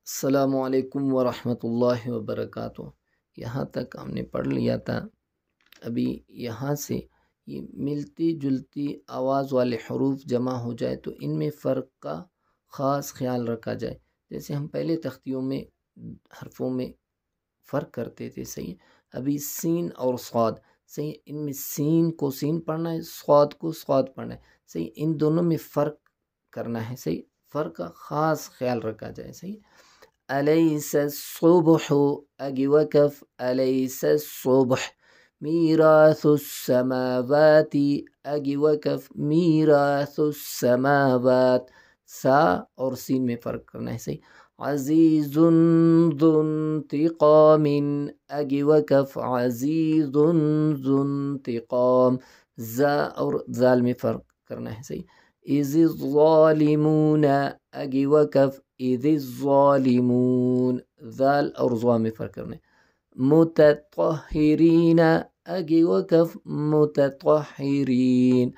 السلام علیکم ورحمۃ اللہ وبرکاتہ۔ یہاں تک ہم نے پڑھ لیا تھا۔ ابھی یہاں سے یہ ملتی جلتی آواز والے حروف جمع ہو جائے تو ان میں فرق کا خاص خیال رکھا جائے۔ جیسے ہم پہلے تختیوں میں حرفوں میں فرق کرتے تھے، صحیح۔ ابھی سین اور صاد، صحیح، ان میں سین کو سین پڑھنا ہے، صاد کو صاد پڑھنا ہے، صحیح۔ ان دونوں میں فرق کرنا ہے، صحیح، فرق کا خاص خیال رکھا جائے، صحیح۔ أليس الصبح أجي وكف أليس الصبح ميراث السماوات أجي وكف ميراث السماوات، سا اور سین میں فرق کرنا ہے، صحیح۔ عزیز ذو انتقام أجي وكف عزیز ذو انتقام، زا اور زال میں فرق کرنا ہے، صحیح۔ إذ الظالمون أجي وكف إذ الظالمون، ذال اور ضا میں فرق کرنا ہے۔ متطہرین أجي وكف متطہرین،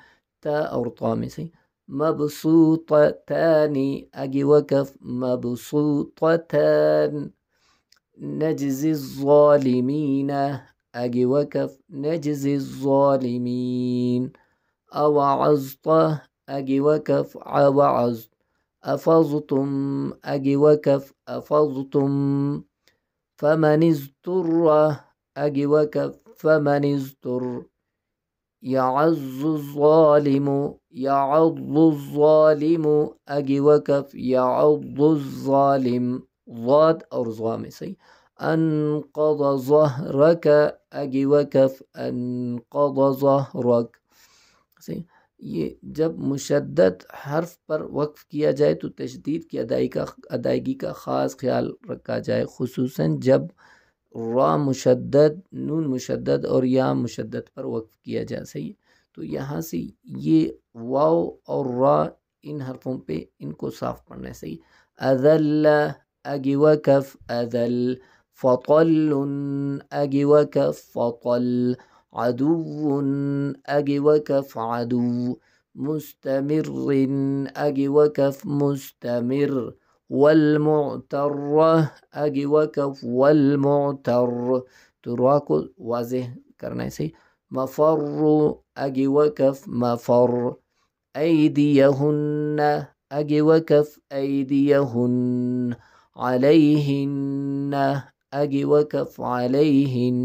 تا اور طا میں، صحیح۔ مبسوطتان أجي وكف مبسوطتان، نجزي الظالمين أجي وكف نجزي الظالمين، أوعظت أجي وكف أوعظت، أفظتم أجي وكف أفظتم، فمن اضطر أجي وكف فمن اضطر، يعظ الظالم يعض الظالم أجي وكف يعض الظالم، ضاد اور ضا میں، صحیح۔ أنقض ظهرك أجي وكف أنقض ظهرك، صحیح۔ یہ جب مشدد حرف پر وقف کیا جائے تو تشدید کی ادائیگی کا خاص خیال رکھا جائے، خصوصاً جب را مشدد، نون مشدد اور یا مشدد پر وقف کیا جائے، صحیح۔ تو یہاں سے یہ واو اور را ان حرفوں پہ ان کو صاف پڑھنا ہے، صحیح۔ اذل أجي وكف اذل، فطل أجي وكف فطل، عدو أجي وكف عدو، مستمر أجي وكف مستمر، والمعتر أجي وكف والمعتر، تو را کو واضح کرنا ہے، صحیح۔ مفر أجي وكف مفر، أيديهن أجي وكف أيديهن، عليهن أجي وكف عليهن،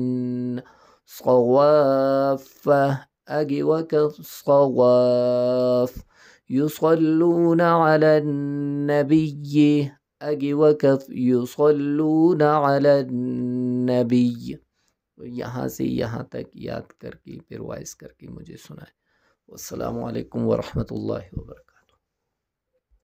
صواف أجي وكف صواف، يصلون على النبي أجي وكف يصلون على النبي۔ یہاں سے یہاں تک یاد کر کے پھر وائس کر کے مجھے سنائے۔ والسلام علیکم ورحمۃ اللہ وبرکاتہ۔